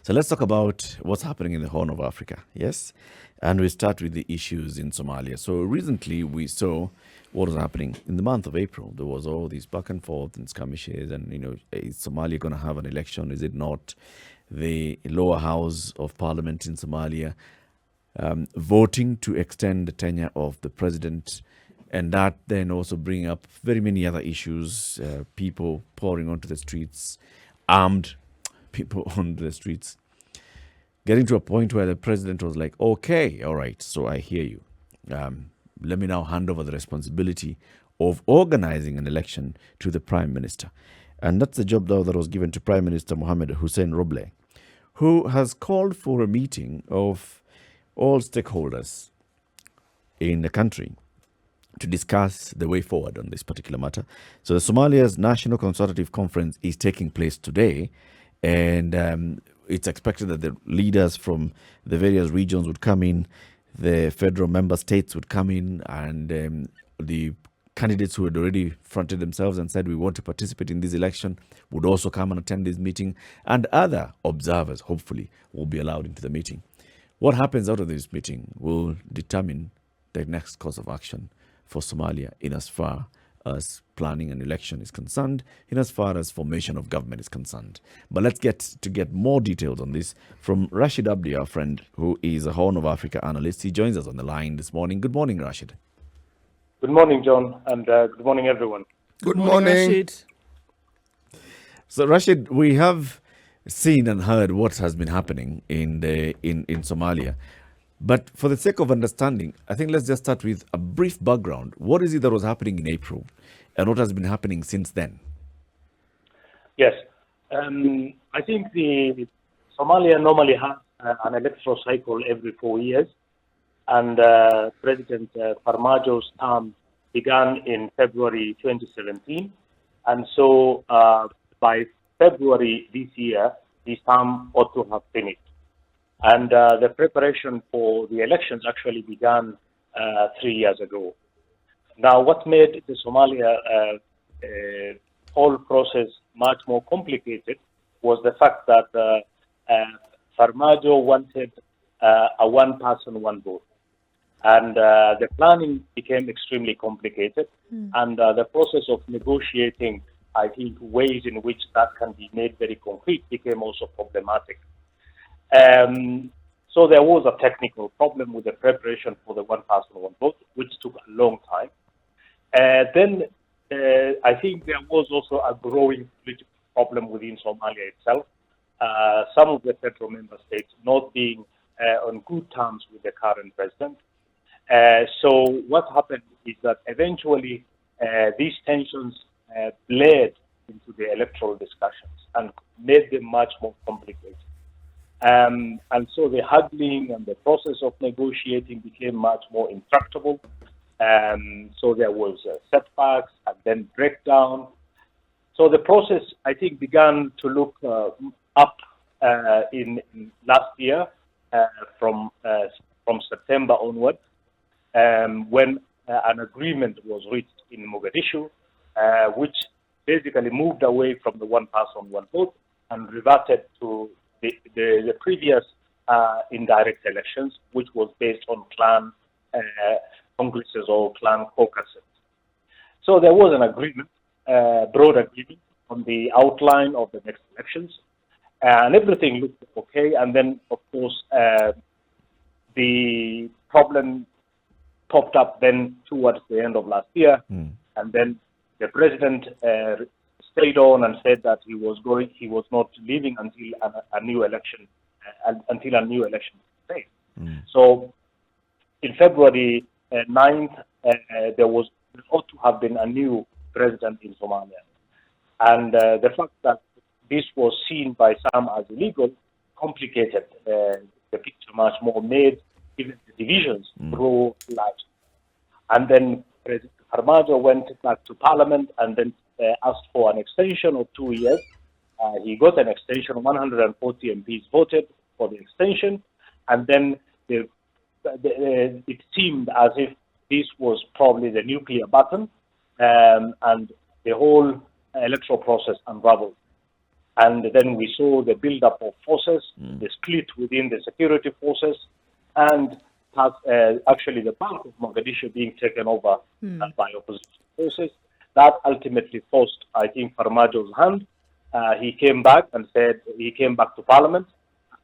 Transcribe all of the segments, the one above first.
So let's talk about what's happening in the Horn of Africa. Yes. And we start with the issues in Somalia. So recently we saw what was happening in the month of April. There was all these back and forth and skirmishes, and is Somalia going to have an election? Is it not? The lower house of parliament in Somalia voting to extend the tenure of the president, and that then also bring up very many other issues, people pouring onto the streets, armed people on the streets, getting to a point where the president was like, okay, all right, so I hear you. Let me now hand over the responsibility of organizing an election to the prime minister. And that's the job now that was given to Prime Minister Mohamed Hussein Roble, who has called for a meeting of all stakeholders in the country to discuss the way forward on this particular matter. So the Somalia's National Consultative Conference is taking place today, and it's expected that the leaders from the various regions would come in, the federal member states would come in, and the candidates who had already fronted themselves and said we want to participate in this election would also come and attend this meeting, and other observers, hopefully, will be allowed into the meeting. What happens out of this meeting will determine the next course of action for Somalia in as far as planning an election is concerned, in as far as formation of government is concerned. But let's get more details on this from Rashid Abdi, our friend, who is a Horn of Africa analyst. He joins us on the line this morning. Good morning, Rashid. Good morning, John, and good morning, everyone. Good morning, Rashid. So, Rashid, we have seen and heard what has been happening in Somalia. But for the sake of understanding, I think let's just start with a brief background. What is it that was happening in April, and what has been happening since then? Yes, I think the Somalia normally has an electoral cycle every 4 years, and President Farmajo's term began in February 2017, and so by February this year, this term ought to have finished. And the preparation for the elections actually began 3 years ago. Now, what made the Somalia whole process much more complicated was the fact that Farmajo wanted a one person, one vote. And the planning became extremely complicated. And the process of negotiating, I think, ways in which that can be made very concrete became also problematic. So there was a technical problem with the preparation for the one person, one vote, which took a long time. Then I think there was also a growing political problem within Somalia itself. Some of the federal member states not being on good terms with the current president. So what happened is that eventually these tensions bled into the electoral discussions and made them much more complicated. And so the haggling and the process of negotiating became much more intractable. So there was setbacks and then breakdown. So the process, I think, began to look up in last year from September onward, when an agreement was reached in Mogadishu, which basically moved away from the one person, one vote and reverted to the previous indirect elections, which was based on clan congresses or clan caucuses. So there was an agreement, broad agreement, on the outline of the next elections, and everything looked okay. And then, of course, the problem popped up then towards the end of last year, and then the president stayed on and said that he was not leaving until a new election took place. So in February 9th, there ought to have been a new president in Somalia, and the fact that this was seen by some as illegal complicated the picture much more, made even the divisions grow large. And then President Farmajo went back to Parliament and then asked for an extension of 2 years. He got an extension. 140 MPs voted for the extension, and then it seemed as if this was probably the nuclear button, and the whole electoral process unraveled. And then we saw the build-up of forces, the split within the security forces, and actually the bulk of Mogadishu being taken over by opposition forces. That ultimately forced, I think, Farmajo's hand. He came back and said he came back to Parliament,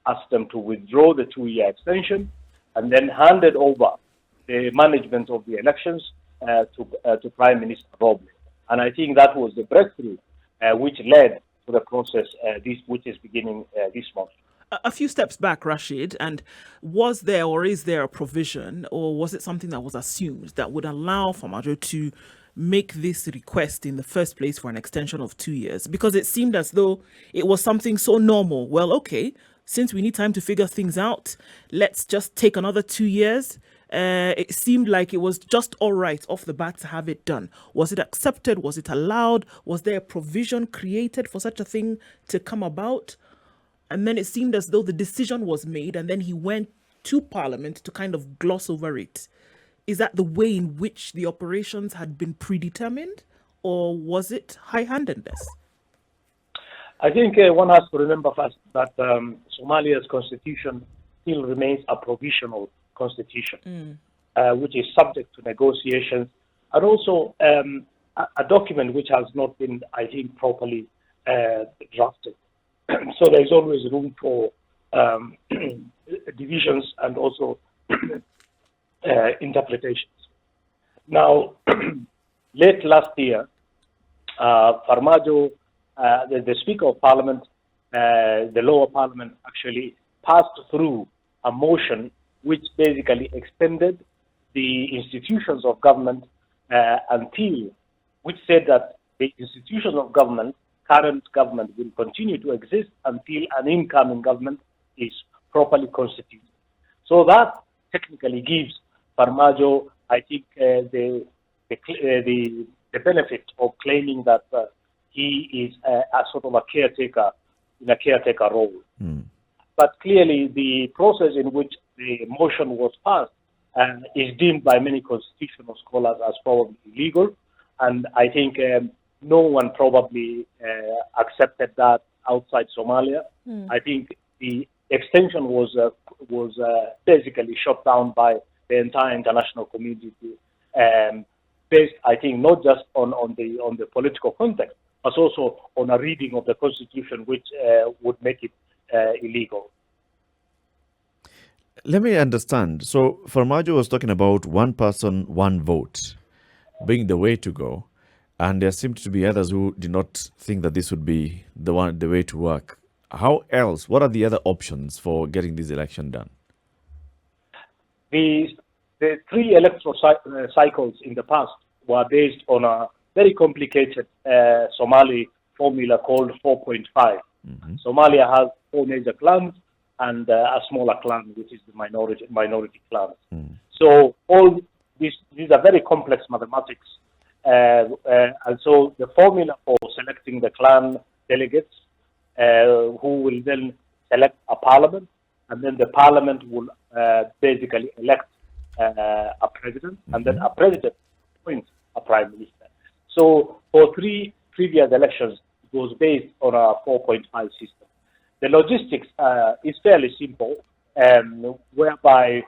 asked them to withdraw the 2-year extension, and then handed over the management of the elections to Prime Minister Roble. And I think that was the breakthrough which led to the process which is beginning this month. A few steps back, Rashid, and was there or is there a provision, or was it something that was assumed that would allow Farmajo to make this request in the first place for an extension of 2 years? Because it seemed as though it was something so normal. Well, okay, since we need time to figure things out, let's just take another 2 years. It seemed like it was just all right off the bat to have it done. Was it accepted? Was it allowed? Was there a provision created for such a thing to come about? And then it seemed as though the decision was made and then he went to Parliament to kind of gloss over it. Is that the way in which the operations had been predetermined, or was it high-handedness? I think one has to remember first that Somalia's constitution still remains a provisional constitution, which is subject to negotiations, and also a document which has not been, I think, properly drafted. So there's always room for divisions and also interpretations. Now, late last year, Farmajo, the Speaker of Parliament, the lower Parliament, actually passed through a motion which basically extended the institutions of government which said that the institutions of government, current government, will continue to exist until an incoming government is properly constituted. So that technically gives Farmajo, I think, the benefit of claiming that he is a sort of a caretaker in a caretaker role. But clearly, the process in which the motion was passed is deemed by many constitutional scholars as probably illegal, and I think no one probably accepted that outside Somalia. I think the extension was basically shut down by the entire international community, based, I think, not just on the political context, but also on a reading of the constitution which would make it illegal. Let me understand. So Farmajo was talking about one person, one vote being the way to go. And there seemed to be others who did not think that this would be the way to work. How else? What are the other options for getting this election done? The 3 electoral cycles in the past were based on a very complicated Somali formula called 4.5. Somalia has 4 major clans and a smaller clan, which is the minority clans. So all these are very complex mathematics. And so the formula for selecting the clan delegates, who will then select a parliament, and then the parliament will basically elect a president, and then a president appoints a prime minister. So for 3 previous elections, it was based on a 4.5 system. The logistics is fairly simple, whereby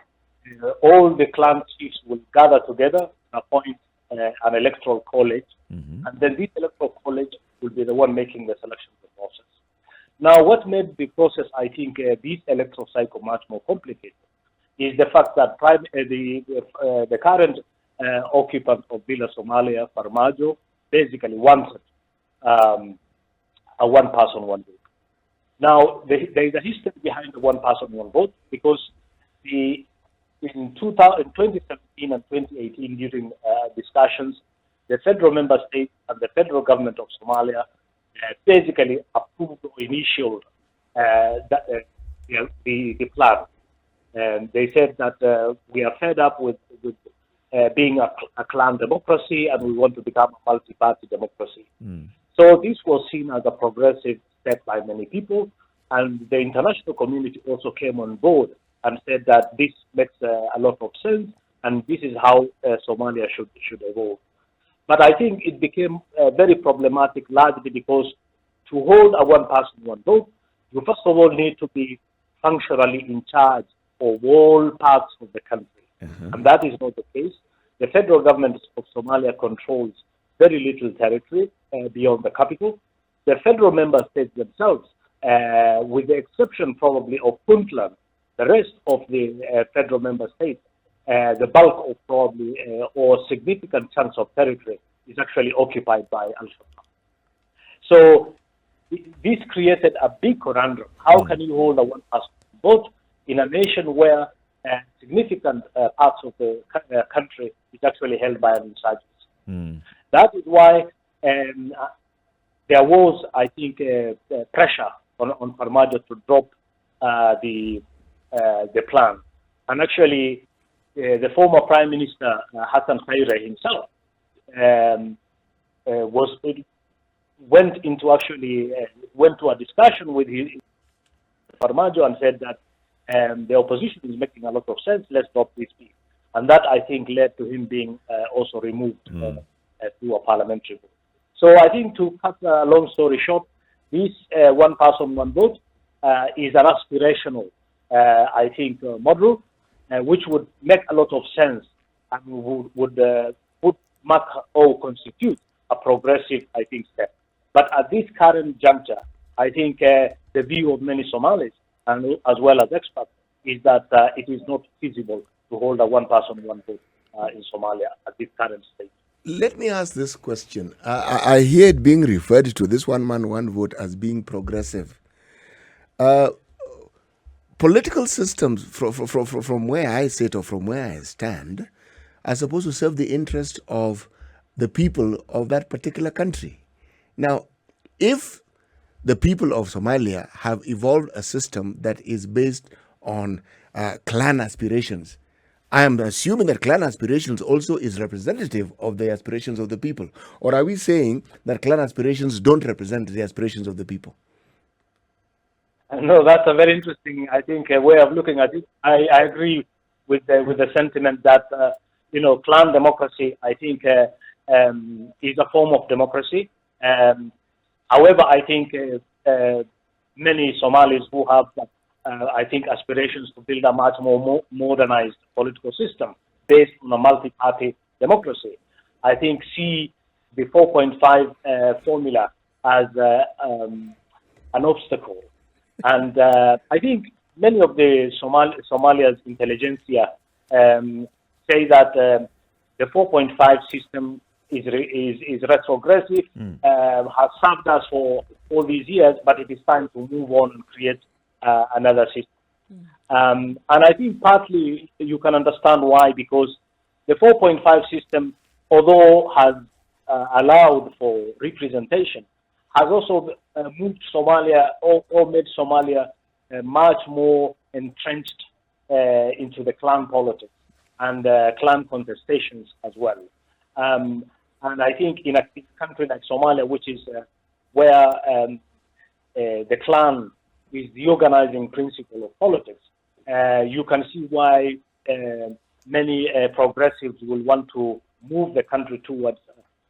all the clan chiefs will gather together, appoint an electoral college, and then this electoral college will be the one making the selection of the process. Now, what made the process, I think, this electoral cycle much more complicated is the fact that the current occupant of Villa Somalia, Farmajo, basically wanted a one person, one vote. Now, there is a history behind the one person, one vote, because in 2017 and 2018, during discussions, the federal member states and the federal government of Somalia basically approved or initialed the plan. And they said that we are fed up with being a clan democracy and we want to become a multi-party democracy. So this was seen as a progressive step by many people, and the international community also came on board and said that this makes a lot of sense, and this is how Somalia should evolve. But I think it became very problematic, largely because to hold a one person, one vote, you first of all need to be functionally in charge of all parts of the country. And that is not the case. The federal government of Somalia controls very little territory beyond the capital. The federal member states themselves, with the exception probably of Puntland, the rest of the federal member states, the bulk of probably or significant chunks of territory is actually occupied by Al-Shabaab. So this created a big conundrum. How can you hold a one-person vote in a nation where significant parts of the country is actually held by an insurgency? That is why there was, I think, pressure on Farmajo to drop the plan. And actually, the former Prime Minister Hassan Khaire himself went to a discussion with Farmajo and said that the opposition is making a lot of sense. Let's drop this bill, and that I think led to him being also removed through a parliamentary vote. So I think, to cut a long story short, this one person, one vote is an aspirational, I think, model, which would make a lot of sense and would mark or constitute a progressive, I think, step. But at this current juncture, I think the view of many Somalis, and as well as experts, is that it is not feasible to hold a one person, one vote in Somalia at this current stage. Let me ask this question. I hear it being referred to, this one man, one vote, as being progressive. Political systems, from where I sit or from where I stand, are supposed to serve the interest of the people of that particular country. Now, if the people of Somalia have evolved a system that is based on clan aspirations, I am assuming that clan aspirations also is representative of the aspirations of the people. Or are we saying that clan aspirations don't represent the aspirations of the people? No, that's a very interesting, I think, way of looking at it. I agree with the sentiment that clan democracy, I think, is a form of democracy. However, I think many Somalis who have, I think, aspirations to build a much more modernized political system based on a multi-party democracy, I think see the 4.5 formula as an obstacle. And I think many of the Somalia's intelligentsia say that the 4.5 system is retrogressive, has served us for all these years, but it is time to move on and create another system. And I think partly you can understand why, because the 4.5 system, although has allowed for representation, has also moved Somalia or made Somalia much more entrenched into the clan politics and clan contestations as well. And I think in a country like Somalia, which is where the clan is the organizing principle of politics, you can see why many progressives will want to move the country towards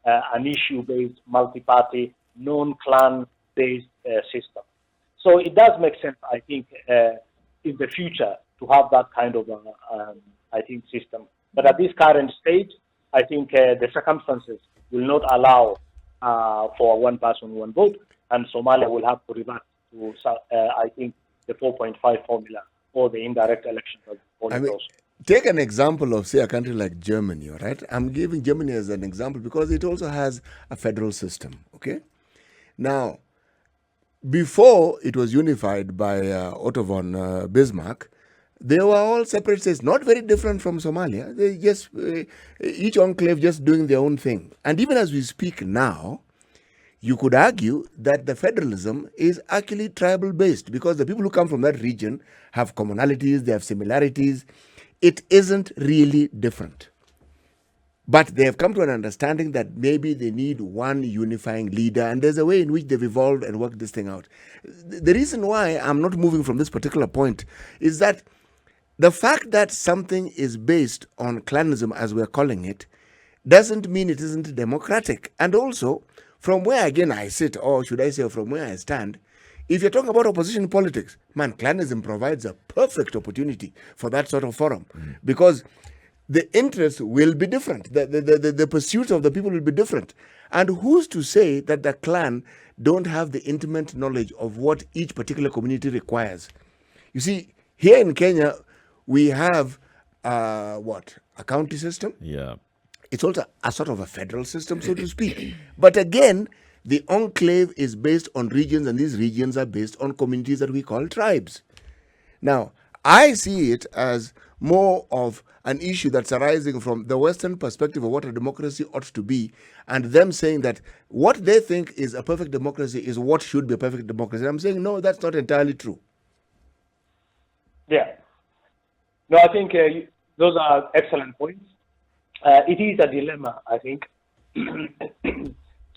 an issue-based, multi-party, non-clan-based system. So it does make sense, I think, in the future to have that kind of, I think, system. But at this current stage, I think the circumstances will not allow for one person, one vote, and Somalia will have to revert to, I think, the 4.5 formula or the indirect elections. Take an example of, say, a country like Germany, all right? I'm giving Germany as an example because it also has a federal system, okay? Now, before it was unified by Otto von Bismarck, they were all separate states, not very different from Somalia. They just, each enclave just doing their own thing. And even as we speak now, you could argue that the federalism is actually tribal-based because the people who come from that region have commonalities, they have similarities. It isn't really different. But they have come to an understanding that maybe they need one unifying leader, and there's a way in which they've evolved and worked this thing out. The reason why I'm not moving from this particular point is that the fact that something is based on clanism, as we're calling it, doesn't mean it isn't democratic. And also, from where again I sit, or should I say from where I stand, if you're talking about opposition politics, man, clanism provides a perfect opportunity for that sort of forum, because the interests will be different. The pursuits of the people will be different. And who's to say that the clan don't have the intimate knowledge of what each particular community requires? You see, here in Kenya, we have a county system. Yeah. It's also a sort of a federal system, so to speak. But again, the enclave is based on regions, and these regions are based on communities that we call tribes. Now, I see it as more of an issue that's arising from the Western perspective of what a democracy ought to be, and them saying that what they think is a perfect democracy is what should be a perfect democracy. And I'm saying, no, that's not entirely true. Yeah. No, I think those are excellent points. It is a dilemma, I think.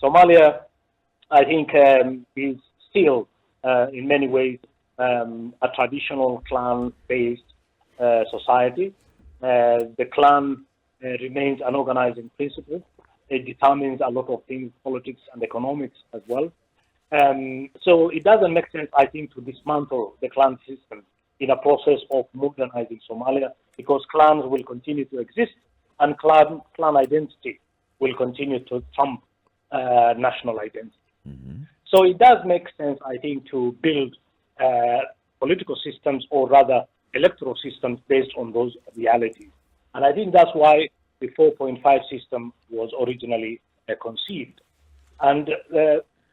Somalia, I think, is still, in many ways, a traditional clan-based society. The clan remains an organizing principle. It determines a lot of things, politics and economics as well. So it doesn't make sense, I think, to dismantle the clan system in a process of modernizing Somalia, because clans will continue to exist and clan identity will continue to trump national identity. Mm-hmm. So it does make sense, I think, to build political systems, or rather electoral systems, based on those realities. And I think that's why the 4.5 system was originally conceived. And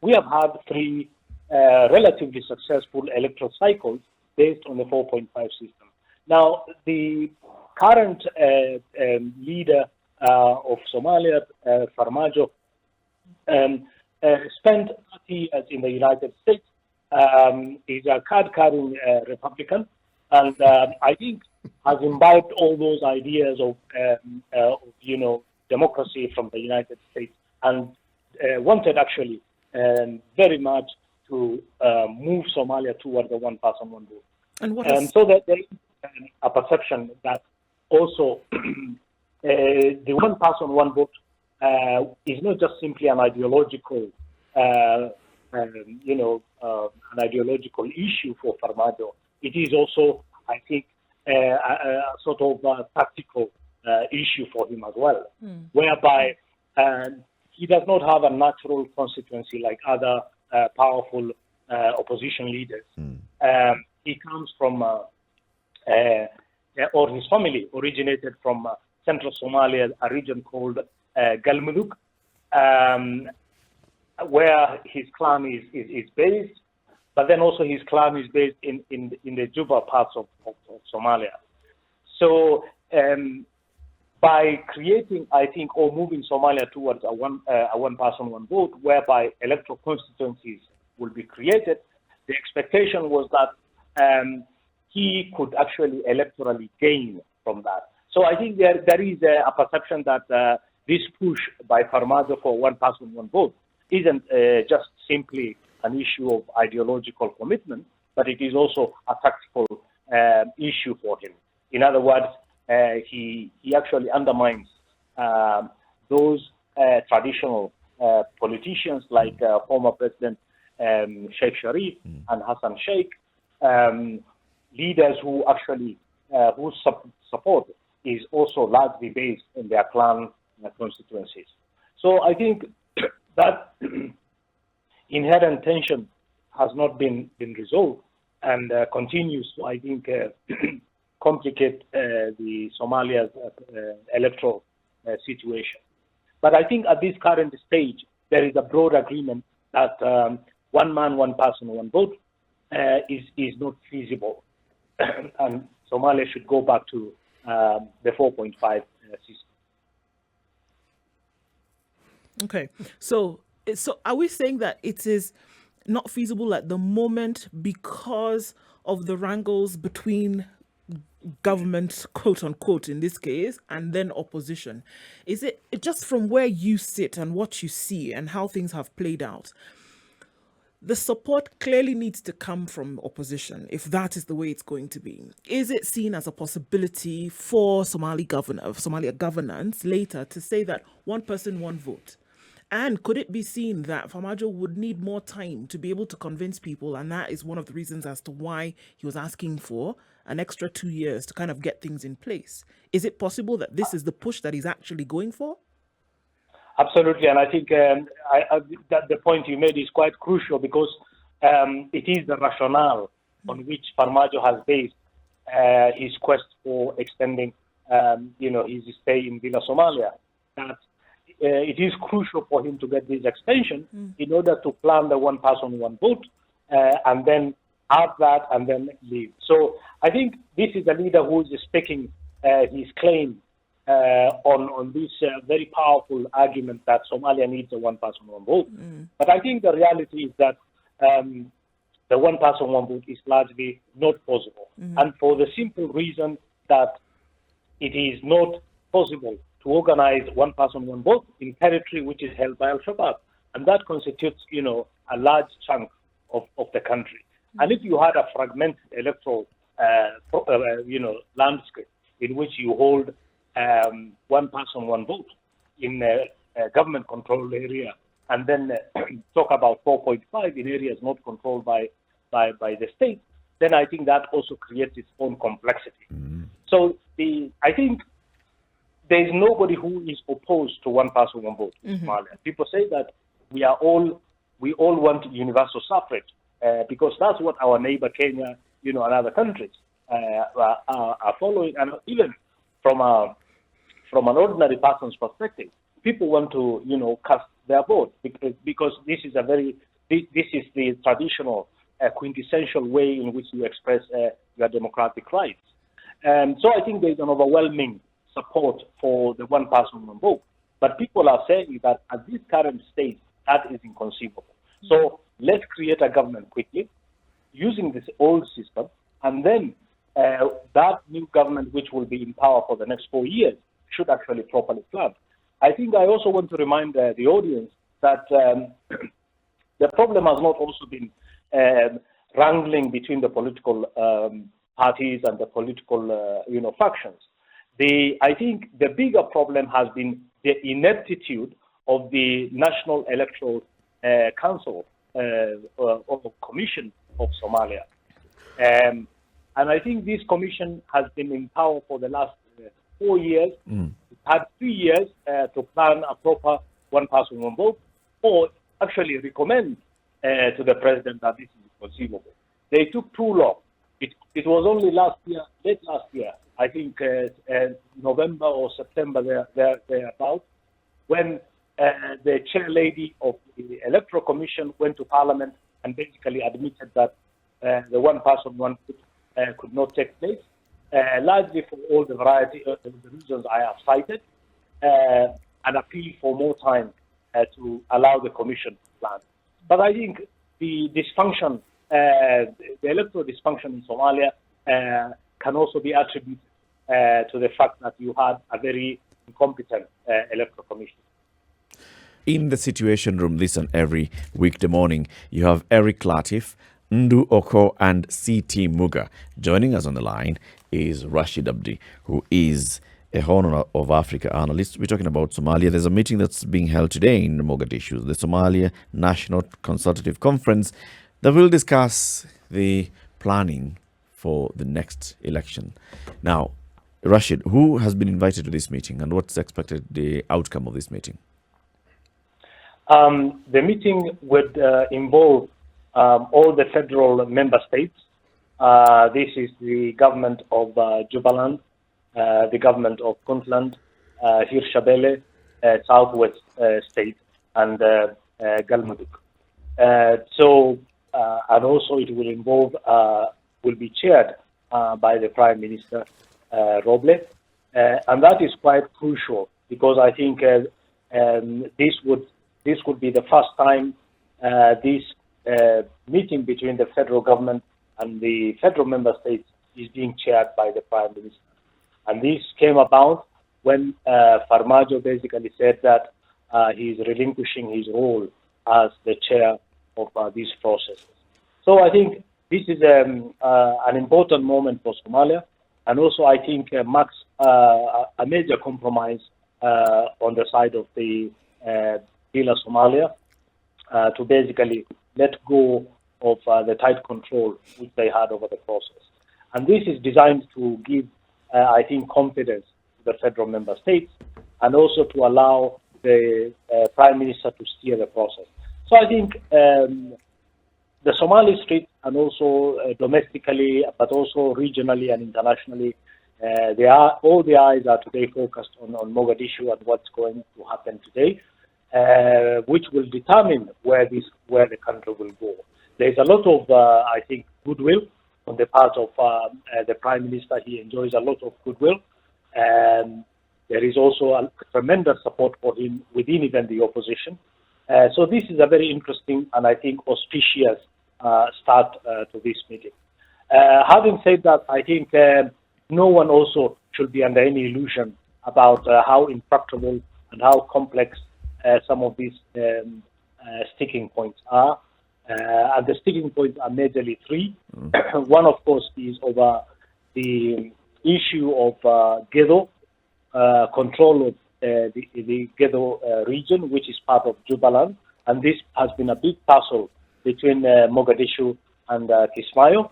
we have had 3 relatively successful electoral cycles based on the 4.5 system. Now, the current leader of Somalia, Farmajo, spent 30 years in the United States. He's a card-carrying Republican, and I think has imbibed all those ideas of democracy from the United States, and wanted actually very much to move Somalia toward the one person, one vote. And what so that there is a perception that also the one person, one vote is not just simply an ideological, an ideological issue for Farmajo. It is also, I think, a sort of tactical issue for him as well, whereby he does not have a natural constituency like other powerful opposition leaders. He comes from, or his family originated from central Somalia, a region called Galmudug, where his clan is based, but then also his clan is based in the Juba parts of Somalia. So by creating, I think, or moving Somalia towards a one person, one vote, whereby electoral constituencies will be created, the expectation was that he could actually electorally gain from that. So I think there is a perception that this push by Farmajo for one person, one vote isn't just simply an issue of ideological commitment, but it is also a tactical issue for him. In other words, he actually undermines those traditional politicians like former President Sheikh Sharif and Hassan Sheikh, leaders who actually whose support is also largely based on their clan constituencies. So I think that inherent tension has not been resolved and continues to, I think, complicate the Somalia's electoral situation. But I think at this current stage, there is a broad agreement that one man, one person, one vote is not feasible. And Somalia should go back to the 4.5 system. Okay, so are we saying that it is not feasible at the moment because of the wrangles between government, quote unquote, in this case, and then opposition? Is it just from where you sit and what you see and how things have played out? The support clearly needs to come from opposition if that is the way it's going to be. Is it seen as a possibility for Somalia governance later to say that one person, one vote? And could it be seen that Farmajo would need more time to be able to convince people, and that is one of the reasons as to why he was asking for an extra 2 years to kind of get things in place? Is it possible that this is the push that he's actually going for? Absolutely, and I think that the point you made is quite crucial because it is the rationale on which Farmajo has based his quest for extending, his stay in Villa Somalia. That it is crucial for him to get this extension in order to plan the one person, one vote, and then have that and then leave. So I think this is a leader who is speaking his claim on this very powerful argument that Somalia needs a one person, one vote. But I think the reality is that the one person, one vote is largely not possible. And for the simple reason that it is not possible to organize one person, one vote in territory which is held by Al-Shabaab. And that constitutes, a large chunk of the country. And if you had a fragmented electoral, landscape in which you hold one person, one vote in a government-controlled area, and then talk about 4.5 in areas not controlled by the state, then I think that also creates its own complexity. So I think there is nobody who is opposed to one person, one vote in Somalia. People say that we all want universal suffrage because that's what our neighbor Kenya, and other countries are following, and even from an ordinary person's perspective, people want to, cast their vote because this is the traditional, quintessential way in which you express your democratic rights. So I think there is an overwhelming support for the one person, one vote. But people are saying that at this current stage, that is inconceivable. So let's create a government quickly using this old system, and then that new government, which will be in power for the next 4 years, should actually properly plan. I think I also want to remind the audience that the problem has not also been wrangling between the political parties and the political factions. I think the bigger problem has been the ineptitude of the National Electoral Council or Commission of Somalia. And I think this commission has been in power for the last 4 years. It had 3 years to plan a proper one person, one vote, or actually recommend to the president that this is conceivable. They took too long. It was only late last year, I think November or September thereabout, when the chair lady of the Electoral Commission went to Parliament and basically admitted that the one person, one vote could not take place, largely for all the variety of the reasons I have cited, an appeal for more time to allow the Commission to plan. But I think the dysfunction, the electoral dysfunction in Somalia can also be attributed to the fact that you had a very incompetent electoral commission. In the Situation Room, this and every weekday morning, you have Eric Latif, Ndu Oko, and C.T. Muga. Joining us on the line is Rashid Abdi, who is a Horn of Africa analyst. We're talking about Somalia. There's a meeting that's being held today in Mogadishu, the Somalia National Consultative Conference, that will discuss the planning for the next election. Now, Rashid, who has been invited to this meeting and what's expected the outcome of this meeting? The meeting would involve all the federal member states. This is the government of Jubaland, the government of Puntland, Hirshabelle, Southwest State, and Galmudug. And also it will involve, will be chaired by the Prime Minister Roble, and that is quite crucial because I think this would be the first time this meeting between the federal government and the federal member states is being chaired by the Prime Minister. And this came about when Farmajo basically said that he is relinquishing his role as the chair of these processes. So I think this is an important moment for Somalia, and also I think marks a major compromise on the side of the Gila, Somalia, to basically let go of the tight control which they had over the process. And this is designed to give, I think, confidence to the federal member states and also to allow the Prime Minister to steer the process. So I think the Somali street and also domestically, but also regionally and internationally, all the eyes are today focused on Mogadishu and what's going to happen today, which will determine where the country will go. There's a lot of, I think, goodwill on the part of the Prime Minister. He enjoys a lot of goodwill. And there is also a tremendous support for him within even the opposition. So this is a very interesting and I think auspicious start to this meeting. Having said that, I think no one also should be under any illusion about how intractable and how complex some of these sticking points are. And the sticking points are majorly three. One, of course, is over the issue of Gedo, control of the Gedo region, which is part of Jubaland. And this has been a big tussle between Mogadishu and Kismayo.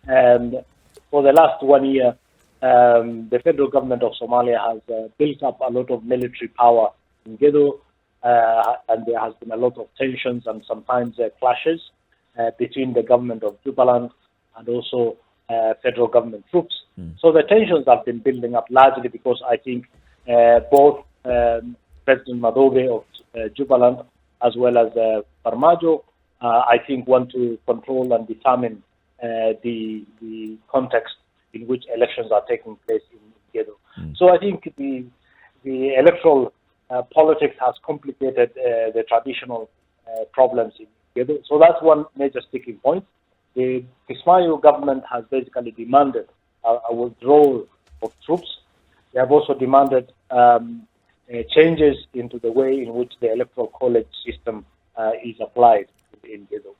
And for the last 1 year, the federal government of Somalia has built up a lot of military power in Gedo, and there has been a lot of tensions and sometimes clashes between the government of Jubaland and also federal government troops. So the tensions have been building up largely because I think both President Madobe of Jubaland as well as Farmajo, I think, want to control and determine the context in which elections are taking place in Gedo. So I think the electoral politics has complicated the traditional problems in Gedo. So that's one major sticking point. The Kismayo government has basically demanded a withdrawal of troops. They have also demanded changes into the way in which the electoral college system is applied in Gedo.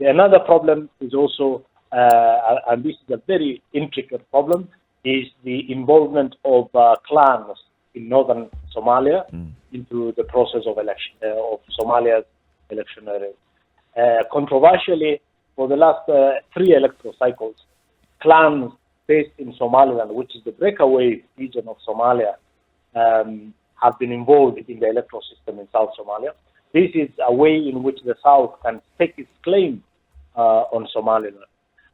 Another problem is also, and this is a very intricate problem, is the involvement of clans in northern Somalia into the process of election of Somalia's electionary. Controversially, for the last 3 electoral cycles, clans based in Somaliland, which is the breakaway region of Somalia, have been involved in the electoral system in South Somalia. This is a way in which the South can take its claim on Somaliland.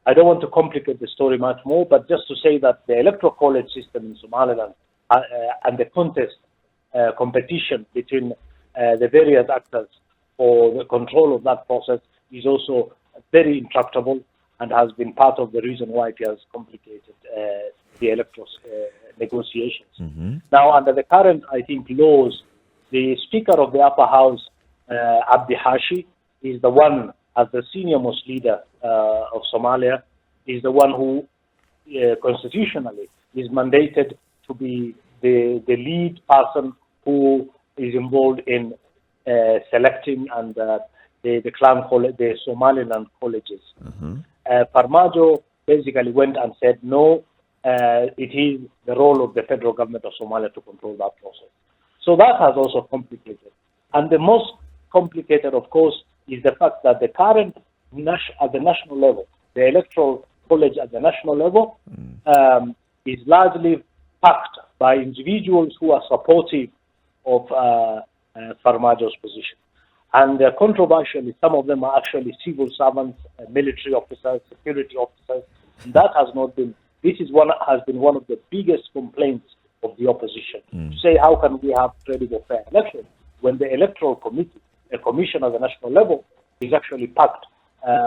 I don't want to complicate the story much more, but just to say that the electoral college system in Somaliland and the competition between the various actors for the control of that process is also very intractable and has been part of the reason why it has complicated the electoral negotiations. Now, under the current, I think, laws, the Speaker of the Upper House, Abdi is the one, as the senior-most leader of Somalia, is the one who constitutionally is mandated to be the lead person who is involved in selecting and the clan college, the Somaliland colleges. Farmajo basically went and said, no, it is the role of the federal government of Somalia to control that process. So that has also complicated. And the most complicated, of course, is the fact that the current at the national level, the electoral college at the national level, is largely packed by individuals who are supportive of Farmajo's position. And controversially, some of them are actually civil servants, military officers, security officers. And that has not been, has been one of the biggest complaints of the opposition. To say, how can we have credible, fair elections when the electoral committee, the commission at the national level, is actually packed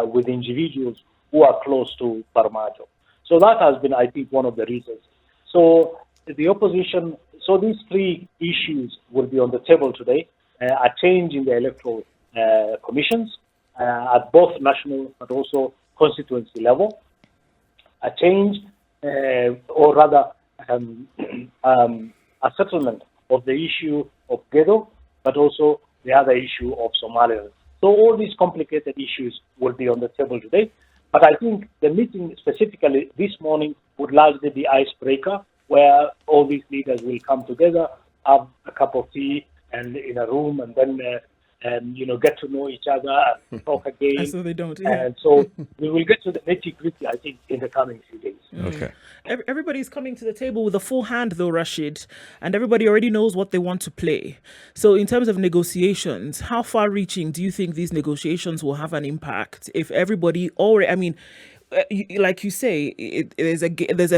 with individuals who are close to Farmajo. So that has been, I think, one of the reasons. So the opposition, so these 3 issues will be on the table today. A change in the electoral commissions at both national but also constituency level. A change, or rather a settlement of the issue of Gedo, but also the other issue of Somaliland. So all these complicated issues will be on the table today. But I think the meeting specifically this morning would largely be icebreaker, where all these leaders will come together, have a cup of tea and in a room, and then get to know each other and talk again. And so they don't. Yeah. And so we will get to the nitty-gritty, I think, in the coming few days. Okay. Everybody's coming to the table with a full hand, though, Rashid, and everybody already knows what they want to play. So, in terms of negotiations, how far-reaching do you think these negotiations will have an impact if everybody already? I mean, like you say, there's a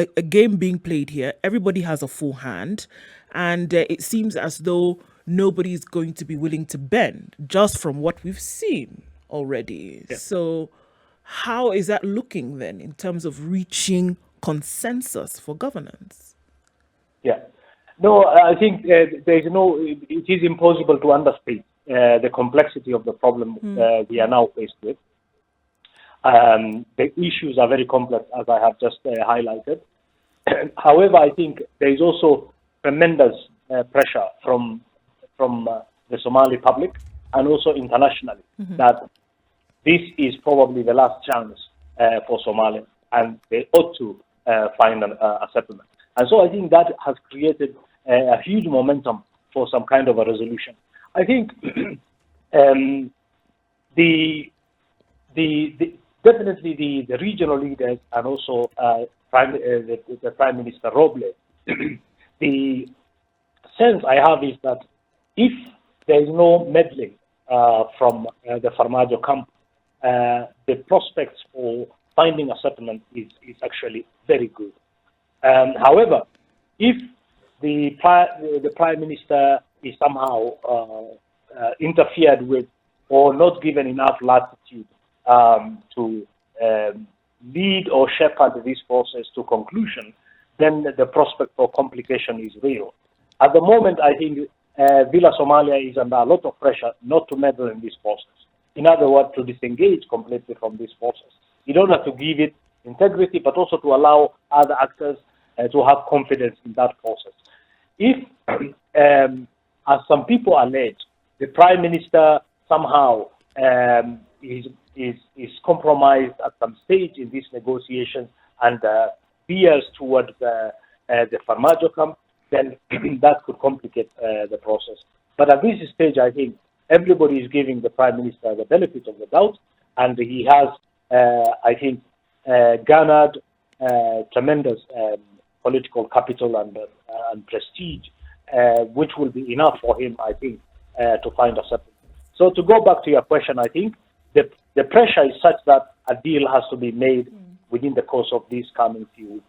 game being played here. Everybody has a full hand, and it seems as though nobody's going to be willing to bend, just from what we've seen already. Yeah. So, how is that looking then in terms of reaching consensus for governance? Yeah. No, I think it is impossible to understate the complexity of the problem we are now faced with. The issues are very complex, as I have just highlighted. However, I think there is also tremendous pressure from the Somali public and also internationally that this is probably the last chance for Somalia, and they ought to find a settlement. And so I think that has created a huge momentum for some kind of a resolution. I think definitely the regional leaders and also the Prime Minister Roble, the sense I have is that if there is no meddling from the Farmajo camp, the prospects for finding a settlement is actually very good. However, if the Prime Minister is somehow interfered with or not given enough latitude to lead or shepherd this process to conclusion, then the prospect for complication is real. At the moment, I think Villa Somalia is under a lot of pressure not to meddle in this process. In other words, to disengage completely from this process, in order to give it integrity, but also to allow other actors to have confidence in that process. If, as some people allege, the Prime Minister somehow is compromised at some stage in these negotiations and veers towards the Farmajo camp, then that could complicate the process. But at this stage, I think everybody is giving the Prime Minister the benefit of the doubt, and he has, I think, garnered tremendous political capital and prestige, which will be enough for him, I think, to find a settlement. So to go back to your question, I think the pressure is such that a deal has to be made within the course of these coming few weeks.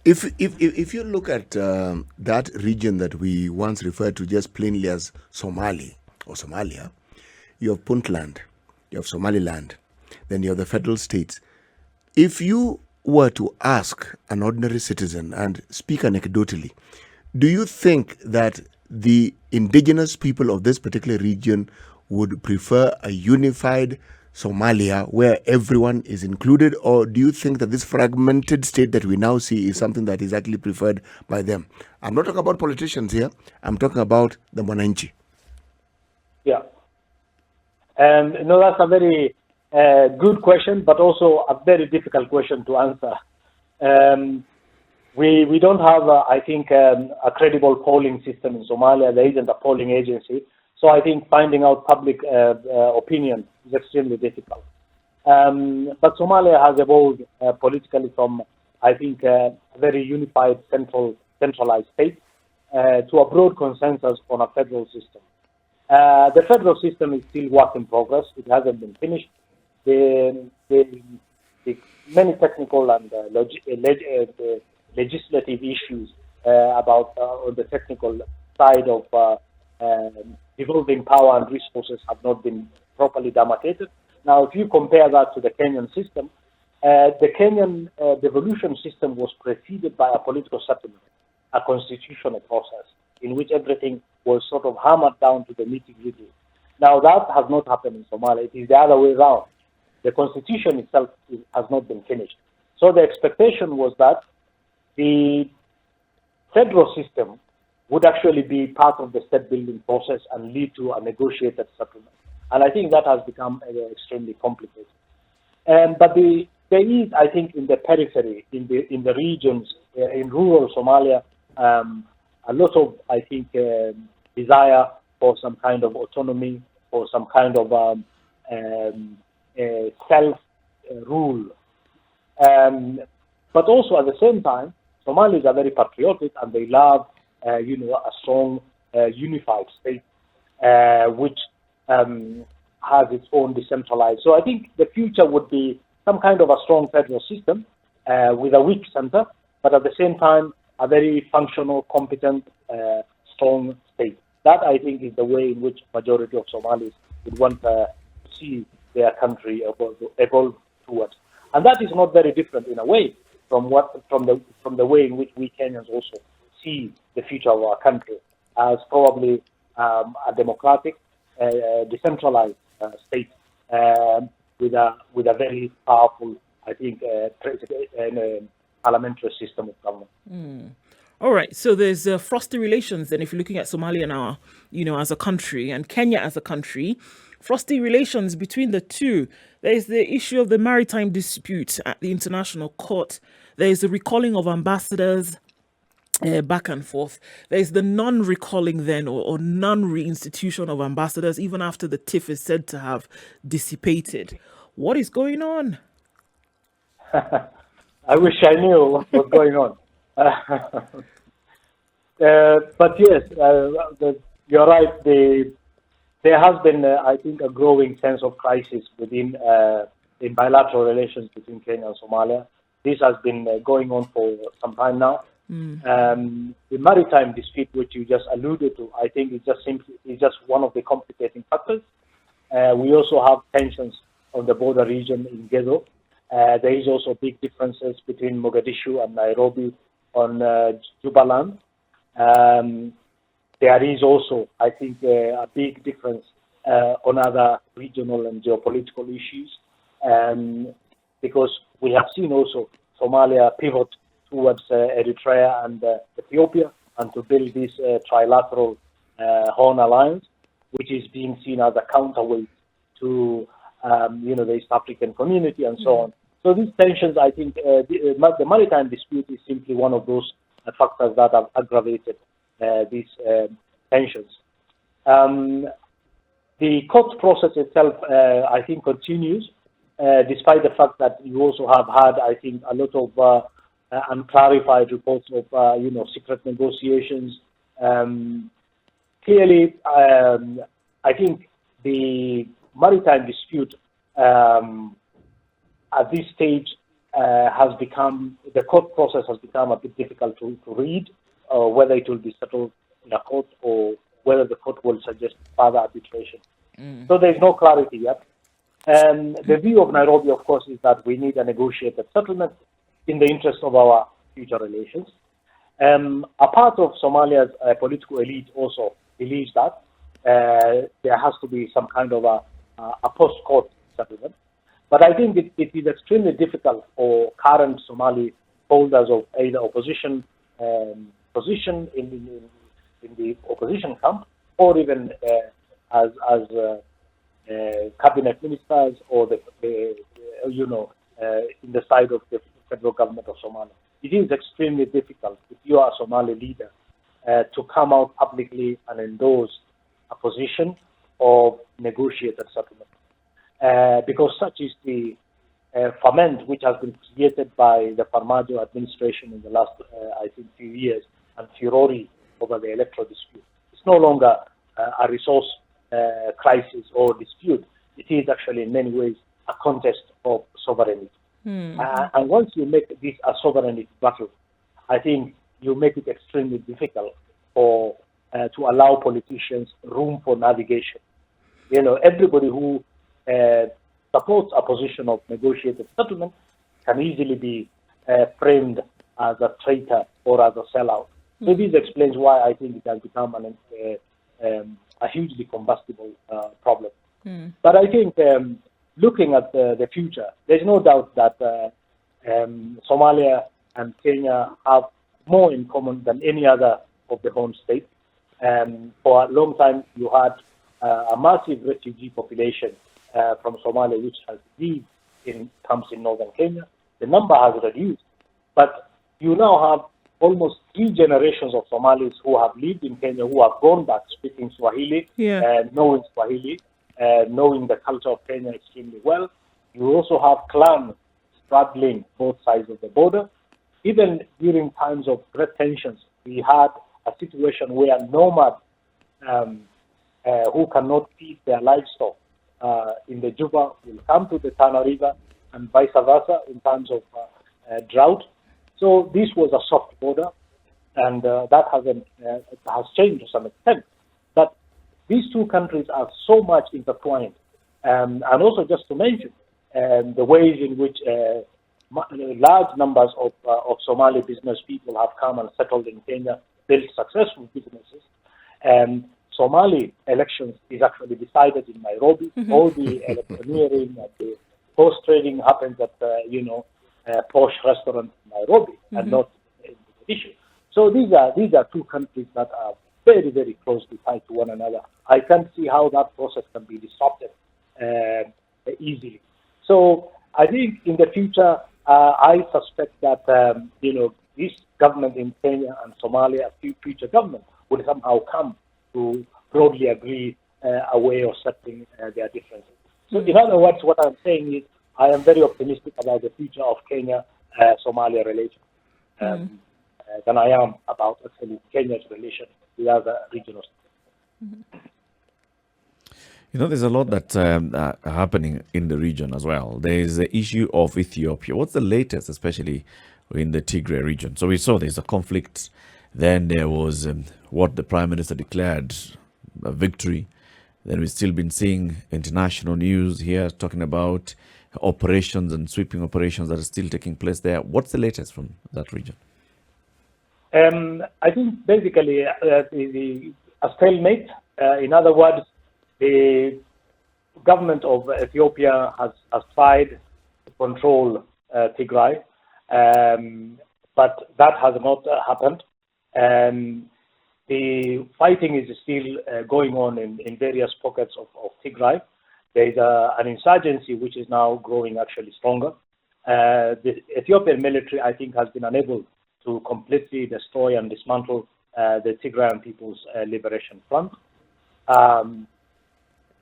If you look at that region that we once referred to just plainly as Somali or Somalia, you have Puntland, you have Somaliland, then you have the federal states. If you were to ask an ordinary citizen and speak anecdotally, do you think that the indigenous people of this particular region would prefer a unified Somalia where everyone is included, or do you think that this fragmented state that we now see is something that is actually preferred by them? I'm not talking about politicians here. I'm talking about the Mwananchi. Yeah. No, that's a very good question, but also a very difficult question to answer. We don't have, I think, a credible polling system in Somalia. There isn't a polling agency. So I think finding out public opinion is extremely difficult. But Somalia has evolved politically from, I think, a very unified centralized state to a broad consensus on a federal system. The federal system is still work in progress. It hasn't been finished. The many technical and legislative issues about on the technical side of devolving power and resources have not been properly demarcated. Now, if you compare that to the Kenyan system, the Kenyan devolution system was preceded by a political settlement, a constitutional process in which everything was sort of hammered down to the nitty-gritty. Now, that has not happened in Somalia. It is the other way around. The constitution itself has not been finished. So the expectation was that the federal system would actually be part of the state-building process and lead to a negotiated settlement. And I think that has become extremely complicated. But there is, I think, in the periphery, in the regions, in rural Somalia, a lot of, I think, desire for some kind of autonomy, for some kind of self-rule. But also at the same time, Somalis are very patriotic and they love, a strong, unified state, which has its own decentralized. So I think the future would be some kind of a strong federal system with a weak center, but at the same time, a very functional, competent, strong state. That, I think, is the way in which majority of Somalis would want to see their country evolve towards. And that is not very different in a way from the way in which we Kenyans also see the future of our country as probably a democratic, decentralized state with a very powerful, I think, parliamentary system of government. All right, so there's frosty relations then if you're looking at Somalia now, as a country and Kenya as a country. Frosty relations between the two. There's the issue of the maritime dispute at the International Court. There's the recalling of ambassadors back and forth. There's the non-recalling then or non-reinstitution of ambassadors even after the tiff is said to have dissipated. What is going on? I wish I knew what's going on. But yes, you're right. There has been, I think, a growing sense of crisis within in bilateral relations between Kenya and Somalia. This has been going on for some time now. The maritime dispute, which you just alluded to, I think is just one of the complicating factors. We also have tensions on the border region in Gedo. There is also big differences between Mogadishu and Nairobi on Jubaland. There is also, I think, a big difference on other regional and geopolitical issues, because we have seen also Somalia pivot towards Eritrea and Ethiopia and to build this trilateral Horn Alliance, which is being seen as a counterweight to the East African community and so on. So these tensions, I think, the maritime dispute is simply one of those factors that have aggravated these tensions. The court process itself, I think, continues, despite the fact that you also have had, I think, a lot of unclarified reports of, secret negotiations. Clearly, I think the maritime dispute at this stage the court process has become a bit difficult to read, whether it will be settled in a court or whether the court will suggest further arbitration. So there's no clarity yet. And the view of Nairobi, of course, is that we need a negotiated settlement in the interest of our future relations. A part of Somalia's political elite also believes that there has to be some kind of a post-court settlement. But I think it is extremely difficult for current Somali holders of either opposition position in the opposition camp, or even as cabinet ministers, or in the side of the federal government of Somalia. It is extremely difficult if you are a Somali leader to come out publicly and endorse a position of negotiated settlement. Because such is the ferment which has been created by the Farmajo administration in the last, I think, few years, and furore over the electoral dispute. It's no longer a resource crisis or dispute. It is actually in many ways a contest of sovereignty. And once you make this a sovereignty battle, I think you make it extremely difficult to allow politicians room for navigation. Everybody who supports a position of negotiated settlement can easily be framed as a traitor or as a sellout. So this explains why I think it has become a hugely combustible problem. But I think looking at the future, there's no doubt that Somalia and Kenya have more in common than any other of the Horn states. For a long time, you had a massive refugee population from Somalia, which has lived in camps in northern Kenya. The number has reduced, but you now have almost 3 generations of Somalis who have lived in Kenya, who have gone back speaking Swahili and knowing Swahili, knowing the culture of Kenya extremely well. You also have clans straddling both sides of the border. Even during times of great tensions, we had a situation where nomads who cannot feed their livestock in the Juba will come to the Tana River, and vice versa in terms of drought. So this was a soft border, and that has changed to some extent. But these two countries are so much intertwined. And also just to mention the ways in which large numbers of Somali business people have come and settled in Kenya, built successful businesses. Somali elections is actually decided in Nairobi. All the electioneering and the horse trading happens at posh restaurants in Nairobi and not in the issue. So these are two countries that are very, very closely tied to one another. I can't see how that process can be disrupted easily. So I think in the future, I suspect that this government in Kenya and Somalia, future government, will somehow come to broadly agree a way of settling their differences. So in other words, what I'm saying is I am very optimistic about the future of Kenya-Somalia relations than I am about actually Kenya's relation with other regional states. There's a lot that's happening in the region as well. There is the issue of Ethiopia. What's the latest, especially in the Tigray region? So we saw there's a conflict. Then there was what the Prime Minister declared a victory. Then we've still been seeing international news here talking about operations and sweeping operations that are still taking place there. What's the latest from that region? I think basically a stalemate. In other words, the government of Ethiopia has tried to control Tigray, but that has not happened. The fighting is still going on in various pockets of Tigray. There is an insurgency which is now growing actually stronger. The Ethiopian military, I think, has been unable to completely destroy and dismantle the Tigrayan People's Liberation Front.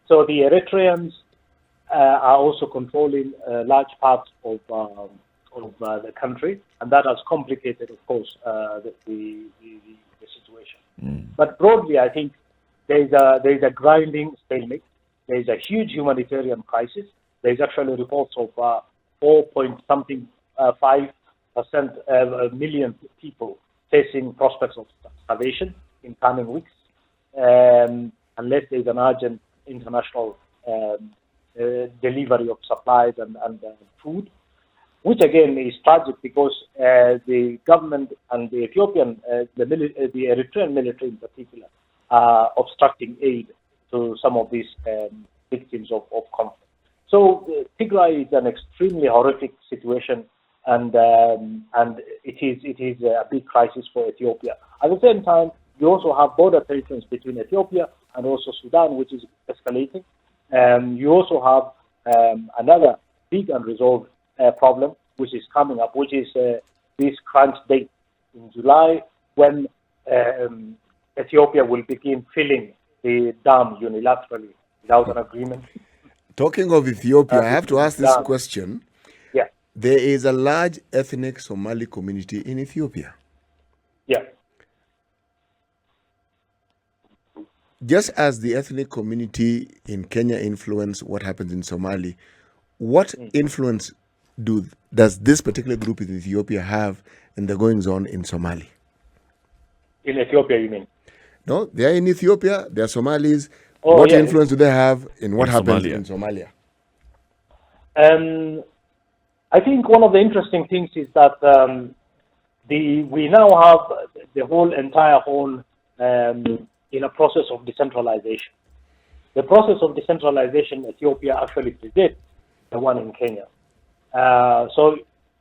So the Eritreans are also controlling large parts of the country, and that has complicated, of course, the situation. But broadly, I think there is a grinding stalemate. There is a huge humanitarian crisis. There is actually reports of 4.5 million people facing prospects of starvation in coming weeks, unless there is an urgent international delivery of supplies and food, which again is tragic because the government and the Ethiopian, the Eritrean military in particular, are obstructing aid to some of these victims of conflict. So Tigray is an extremely horrific situation, and it is a big crisis for Ethiopia. At the same time, you also have border tensions between Ethiopia and also Sudan, which is escalating. You also have another big unresolved problem, which is coming up, which is this crunch date in July when Ethiopia will begin filling the dam unilaterally without an agreement. Talking of Ethiopia, I have to ask this question. Yeah. There is a large ethnic Somali community in Ethiopia. Yeah. Just as the ethnic community in Kenya influence what happens in Somali, what influence does this particular group in Ethiopia have in the goings-on in Somali? In Ethiopia, you mean? No, they are in Ethiopia, they are Somalis. Oh, what yeah. influence do they have in what happens Somalia. in Somalia? I think one of the interesting things is that we now have the entire whole in a process of decentralization. The process of decentralization in Ethiopia actually predates the one in Kenya. So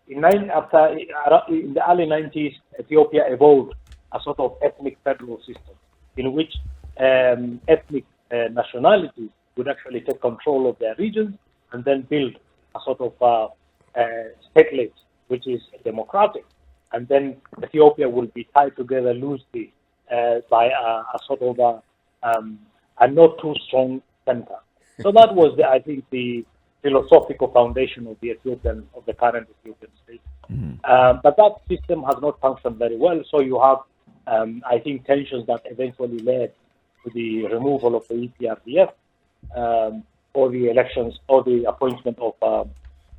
in the early 90s, Ethiopia evolved a sort of ethnic federal system in which ethnic nationalities would actually take control of their regions and then build a sort of statelet, which is democratic. And then Ethiopia will be tied together loosely by a sort of a not too strong center. So that was, I think, the philosophical foundation of the current Ethiopian state. But that system has not functioned very well. So you have, I think, tensions that eventually led to the removal of the EPRDF, or the elections, or the appointment of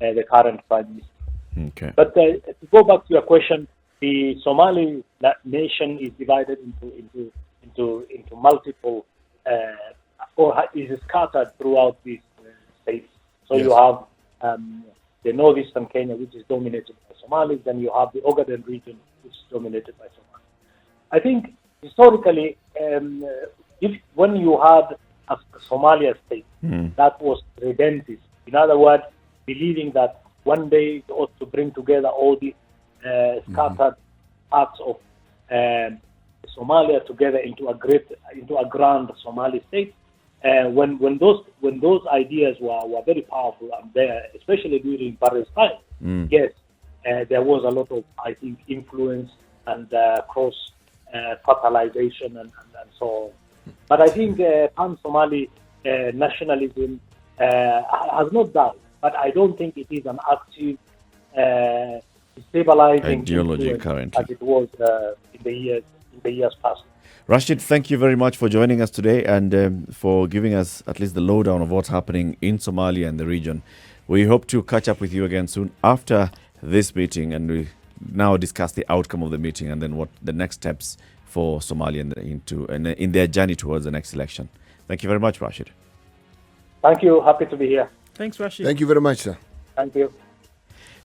the current prime minister. Okay. But to go back to your question, the Somali nation is divided into multiple, or is scattered throughout these states. So Yes. you have the northeastern Kenya, which is dominated by Somalis. Then you have the Ogaden region, which is dominated by Somalis. I think historically, when you had a Somalia state, that was redemptive. In other words, believing that one day it ought to bring together all the scattered parts of Somalia together into a grand Somali state. When those ideas were very powerful and there, especially during Barre's time, yes, there was a lot of, I think, influence and cross fertilization and so on. But I think pan-Somali nationalism has not died. But I don't think it is an active, stabilizing ideology influence currently, as it was in the years past. Rashid, thank you very much for joining us today and for giving us at least the lowdown of what's happening in Somalia and the region. We hope to catch up with you again soon after this meeting, and we now discuss the outcome of the meeting and then what the next steps for Somalia in their journey towards the next election. Thank you very much, Rashid. Thank you. Happy to be here. Thanks, Rashid. Thank you very much, sir. Thank you.